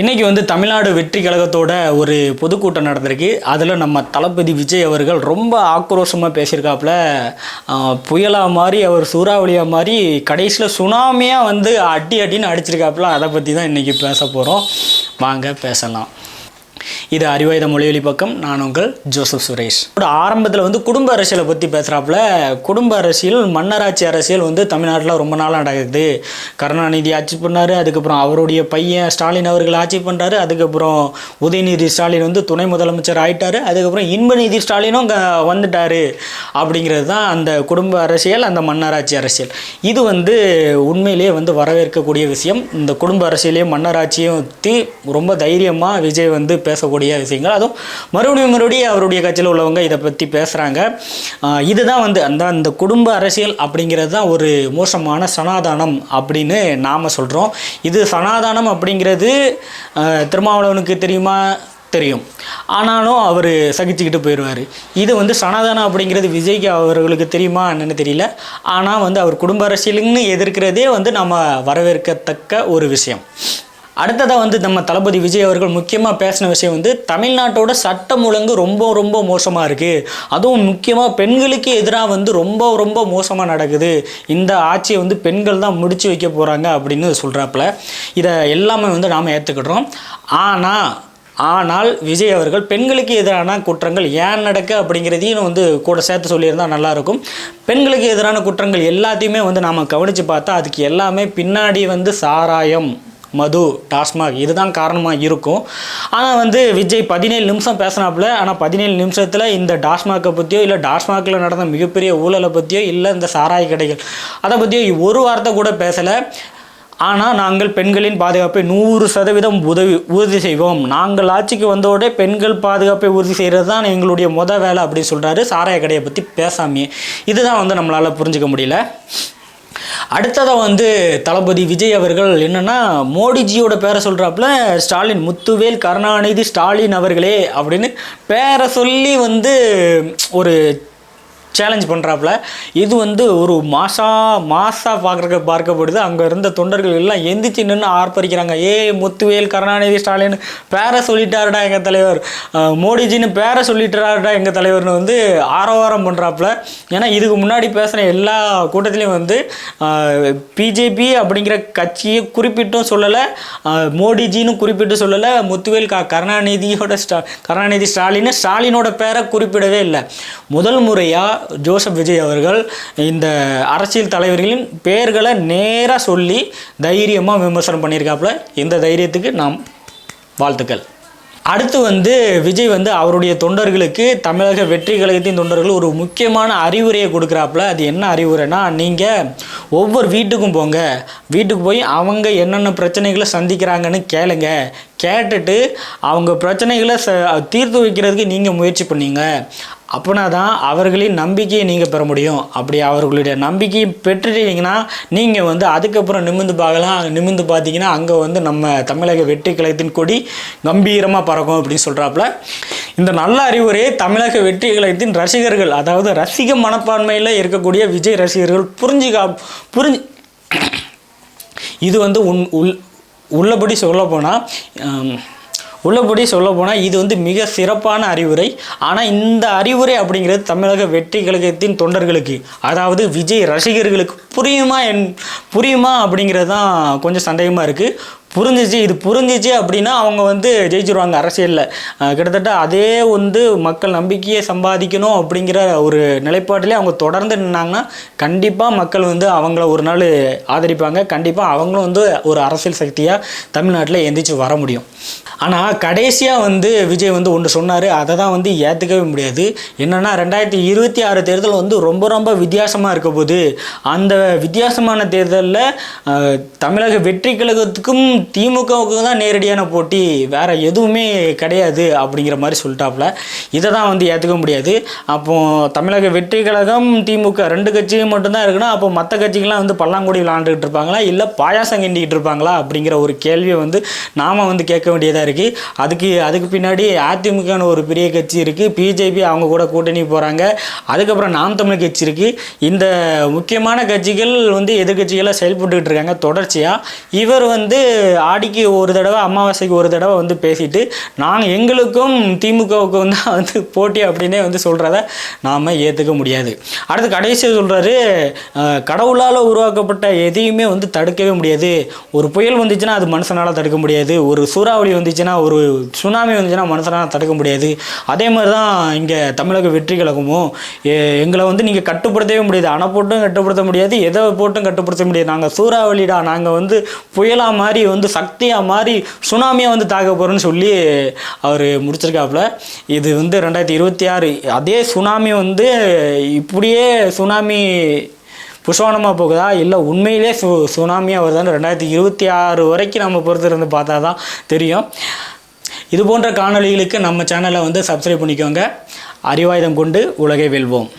இன்னைக்கு வந்து தமிழ்நாடு வெற்றி கழகத்தோட ஒரு பொதுக்கூட்டம் நடந்திருக்கு. அதில் நம்ம தளபதி விஜய் அவர்கள் ரொம்ப ஆக்ரோஷமாக பேசியிருக்காப்புல. புயலாக மாதிரி அவர் சூறாவளியாக மாதிரி கடைசியில் சுனாமியாக வந்து அடின்னு அடிச்சிருக்காப்புல. அதை பற்றி தான் இன்றைக்கி பேச போகிறோம். வாங்க பேசலாம். இது அறிவாயுத மொழிவெளி பக்கம். நான் உங்கள் ஜோசப் சுரேஷ். ஆரம்பத்தில் வந்து குடும்ப அரசியலை பற்றி பேசுகிறாப்புல. குடும்ப அரசியல், மன்னராட்சி அரசியல் வந்து தமிழ்நாட்டில் ரொம்ப நாளாக நடக்குது. கருணாநிதி ஆட்சி பண்ணார், அதுக்கப்புறம் அவருடைய பையன் ஸ்டாலின் அவர்கள் ஆட்சி பண்ணுறாரு, அதுக்கப்புறம் உதயநிதி ஸ்டாலின் வந்து துணை முதலமைச்சர் ஆகிட்டார், அதுக்கப்புறம் இன்பநிதி ஸ்டாலினும் வந்துட்டார். அப்படிங்கிறது தான் அந்த குடும்ப அரசியல், அந்த மன்னராட்சி அரசியல். இது வந்து உண்மையிலேயே வந்து வரவேற்கக்கூடிய விஷயம். இந்த குடும்ப அரசியலையும் மன்னராட்சியும் பற்றி ரொம்ப தைரியமாக விஜய் வந்து பேசக்கூடிய விஷயங்கள். அதுவும் மறுபடியும் அவருடைய கட்சியில் உள்ளவங்க இதை பற்றி பேசுகிறாங்க. இதுதான் வந்து அந்த குடும்ப அரசியல் அப்படிங்கிறது தான் ஒரு மோசமான சனாதானம் அப்படின்னு நாம் சொல்கிறோம். இது சனாதானம் அப்படிங்கிறது திருமாவளவனுக்கு தெரியும், ஆனாலும் அவர் சகிச்சுக்கிட்டு போயிடுவார். இது வந்து சனாதானம் அப்படிங்கிறது விஜய்க்கு அவர்களுக்கு தெரியுமா என்னன்னு தெரியல. ஆனால் வந்து அவர் குடும்ப அரசியலுன்னு எதிர்க்கிறதே வந்து நம்ம வரவேற்கத்தக்க ஒரு விஷயம். அடுத்ததாக வந்து நம்ம தளபதி விஜய் அவர்கள் முக்கியமாக பேசின விஷயம் வந்து தமிழ்நாட்டோட சட்டம் ஒழுங்கு ரொம்ப மோசமாக இருக்குது. அதுவும் முக்கியமாக பெண்களுக்கு எதிராக வந்து ரொம்ப மோசமாக நடக்குது. இந்த ஆட்சியை வந்து பெண்கள் தான் முடிச்சு வைக்க போகிறாங்க அப்படின்னு சொல்கிறாப்புல. இதை எல்லாமே வந்து நாம் ஏற்றுக்கிடுறோம். ஆனால் விஜய் அவர்கள் பெண்களுக்கு எதிரான குற்றங்கள் ஏன் நடக்க அப்படிங்கிறதையும் வந்து கூட சேர்த்து சொல்லியிருந்தால் நல்லாயிருக்கும். பெண்களுக்கு எதிரான குற்றங்கள் எல்லாத்தையுமே வந்து நாம் கவனித்து பார்த்தா அதுக்கு எல்லாமே பின்னாடி வந்து சாராயம், மது, டாஸ்மாக் இதுதான் காரணமாக இருக்கும். ஆனால் வந்து விஜய் 17 நிமிஷம் பேசினாப்புல. ஆனால் 17 நிமிஷத்தில் இந்த டாஸ்மாக்கை பற்றியோ, இல்லை டாஸ்மாகில் நடந்த மிகப்பெரிய ஊழலை பற்றியோ, இல்லை இந்த சாராய கடைகள் அதை பற்றியோ ஒரு வார்த்தை கூட பேசலை. ஆனால் நாங்கள் பெண்களின் பாதுகாப்பை 100% உறுதி செய்வோம். நாங்கள் ஆட்சிக்கு வந்தோடனே பெண்கள் பாதுகாப்பை உறுதி செய்கிறது தான் எங்களுடைய வேலை அப்படின்னு சொல்கிறாரு. சாராய கடையை பற்றி பேசாமையே. இதுதான் வந்து நம்மளால் புரிஞ்சிக்க முடியல. அடுத்ததாக வந்து தளபதி விஜய் அவர்கள் என்னென்னா மோடிஜியோட பேரை சொல்கிறாப்புல. ஸ்டாலின், முத்துவேல் கருணாநிதி ஸ்டாலின் அவர்களே அப்படின்னு பேரை சொல்லி வந்து ஒரு சேலஞ்ச் பண்ணுறாப்புல. இது வந்து ஒரு மாசாக பார்க்கப்படுது. அங்கே இருந்த தொண்டர்கள் எல்லாம் எந்திரிச்சு நின்று ஆர்ப்பரிக்கிறாங்க. முத்துவேல் கருணாநிதி ஸ்டாலின் பேரை சொல்லிட்டாருடா எங்கள் தலைவர், மோடிஜின்னு பேரை சொல்லிட்டாருடா எங்கள் தலைவர்னு வந்து ஆரவாரம் பண்ணுறாப்புல. ஏன்னா இதுக்கு முன்னாடி பேசுகிற எல்லா கூட்டத்திலையும் வந்து பிஜேபி அப்படிங்கிற கட்சியை குறிப்பிட்டும் சொல்லலை, மோடிஜின்னு குறிப்பிட்டு சொல்லலை, முத்துவேல் கருணாநிதி ஸ்டாலினோட பேரை குறிப்பிடவே இல்லை. முதல் முறையாக ஜோசப் விஜய் அவர்கள் இந்த அரசியல் தலைவர்களின் பெயர்களை நேராக சொல்லி தைரியமாக விமர்சனம் பண்ணியிருக்காப்புல. இந்த தைரியத்துக்கு நாம் வாழ்த்துக்கள். அடுத்து வந்து விஜய் வந்து அவருடைய தொண்டர்களுக்கு, தமிழக வெற்றி கழகத்தின் தொண்டர்கள் ஒரு முக்கியமான அறிவுரையை கொடுக்குறாப்புல. அது என்ன அறிவுரைனா, நீங்கள் ஒவ்வொரு வீட்டுக்கும் போங்க, வீட்டுக்கு போய் அவங்க என்னென்ன பிரச்சனைகளை சந்திக்கிறாங்கன்னு கேளுங்க. கேட்டுட்டு அவங்க பிரச்சனைகளை தீர்த்து வைக்கிறதுக்கு நீங்கள் முயற்சி பண்ணீங்க. அப்படின்னா தான் அவர்களின் நம்பிக்கையை நீங்கள் பெற முடியும். அப்படி அவர்களுடைய நம்பிக்கையை பெற்றுட்டீங்கன்னா நீங்கள் வந்து அதுக்கப்புறம் நிமிர்ந்து பார்த்தீங்கன்னா அங்கே வந்து நம்ம தமிழக வெற்றி கழகத்தின் கொடி கம்பீரமாக பறக்கும் அப்படின்னு சொல்கிறாப்புல. இந்த நல்ல அறிவுரையை தமிழக வெற்றி கழகத்தின் ரசிகர்கள், அதாவது ரசிக மனப்பான்மையில் இருக்கக்கூடிய விஜய் ரசிகர்கள் புரிஞ்சு இது வந்து உள்ளபடி சொல்லப்போனால் இது வந்து மிக சிறப்பான அறிவுரை. ஆனால் இந்த அறிவுரை அப்படிங்கிறது தமிழக வெற்றி கழகத்தின் தொண்டர்களுக்கு, அதாவது விஜய் ரசிகர்களுக்கு புரியுமா அப்படிங்கிறது தான் கொஞ்சம் சந்தேகமாக இருக்குது. புரிஞ்சிச்சு அப்படின்னா அவங்க வந்து ஜெயிச்சிருவாங்க அரசியலில். கிட்டத்தட்ட அதே வந்து மக்கள் நம்பிக்கையை சம்பாதிக்கணும் அப்படிங்கிற ஒரு நிலைப்பாட்டிலே அவங்க தொடர்ந்து நின்னாங்கன்னா கண்டிப்பாக மக்கள் வந்து அவங்கள ஒரு நாள் ஆதரிப்பாங்க. கண்டிப்பாக அவங்களும் வந்து ஒரு அரசியல் சக்தியாக தமிழ்நாட்டில் எந்திரிச்சு வர முடியும். ஆனால் கடைசியாக வந்து விஜய் வந்து ஒன்று சொன்னார், அதை தான் வந்து ஏற்றுக்கவே முடியாது. என்னென்னா 2026 தேர்தல் வந்து ரொம்ப வித்தியாசமாக இருக்க போது. அந்த வித்தியாசமான தேர்தலில் தமிழக வெற்றி கழகத்துக்கும் திமுகவுக்கு தான் நேரடியான போட்டி, வேறு எதுவுமே கிடையாது அப்படிங்கிற மாதிரி சொல்லிட்டாப்புல. இதை தான் வந்து ஏற்றுக்க முடியாது. அப்போது தமிழக வெற்றி கழகம், திமுக 2 கட்சியும் மட்டும்தான் இருக்குன்னா அப்போ மற்ற கட்சிகள்லாம் வந்து பல்லாங்குடி விளாண்டுக்கிட்டு இருப்பாங்களா, இல்லை பாயாசம் கிண்டிக்கிட்டு இருப்பாங்களா அப்படிங்கிற ஒரு கேள்வியை வந்து நாம் வந்து கேட்க வேண்டியதாக இருக்குது. இருக்குது. அதுக்கு பின்னாடி அதிமுகன்னு ஒரு பெரிய கட்சி இருக்குது, பிஜேபி அவங்க கூட கூட்டணி போகிறாங்க, அதுக்கப்புறம் நாம் தமிழ் கட்சி இருக்குது. இந்த முக்கியமான கட்சிகள் வந்து எதிர்கட்சிகளாக செயல்பட்டுக்கிட்டு இருக்காங்க தொடர்ச்சியாக. இவர் வந்து ஆடிக்கு ஒரு தடவை அமாவாசைக்கு ஒரு தடவை வந்து பேசிட்டு நாங்கள் எங்களுக்கும் திமுகவுக்கும் தான் வந்து போட்டி அப்படின்னே வந்து சொல்கிறத நாம் ஏற்றுக்க முடியாது. அடுத்து கடைசியாக சொல்கிறாரு, கடவுளால் உருவாக்கப்பட்ட எதையுமே வந்து தடுக்கவே முடியாது. ஒரு புயல் வந்துச்சுன்னா அது மனுஷனால் தடுக்க முடியாது, ஒரு சூறாவளி வந்துச்சுன்னா ஒரு சுனாமி வந்துச்சுன்னா மனுஷனால் தடுக்க முடியாது. அதே மாதிரி தான் இங்கே தமிழக வெற்றி கழகமும் எங்களை வந்து நீங்கள் கட்டுப்படுத்தவே முடியாது, அணை போட்டும் கட்டுப்படுத்த முடியாது, எதை போட்டும் கட்டுப்படுத்த முடியாது, நாங்கள் சூறாவளிடா, நாங்கள் வந்து புயலாக மாதிரி வந்து சக்தியாக மாதிரி சுனாமியாக வந்து தாக்க போகிறோன்னு சொல்லி அவர் முடிச்சிருக்காப்புல. இது வந்து 2026 அதே சுனாமி வந்து இப்படியே சுனாமி புஷ்வானமாக போகுதா இல்லை உண்மையிலே சுனாமியாக வருதான்னு 2026 வரைக்கும் நம்ம பொறுத்திருந்து பார்த்தா தான் தெரியும். இது போன்ற காணொளிகளுக்கு நம்ம சேனலை வந்து சப்ஸ்கிரைப் பண்ணிக்கோங்க. அறிவாயுதம் கொண்டு உலகை வெல்வோம்.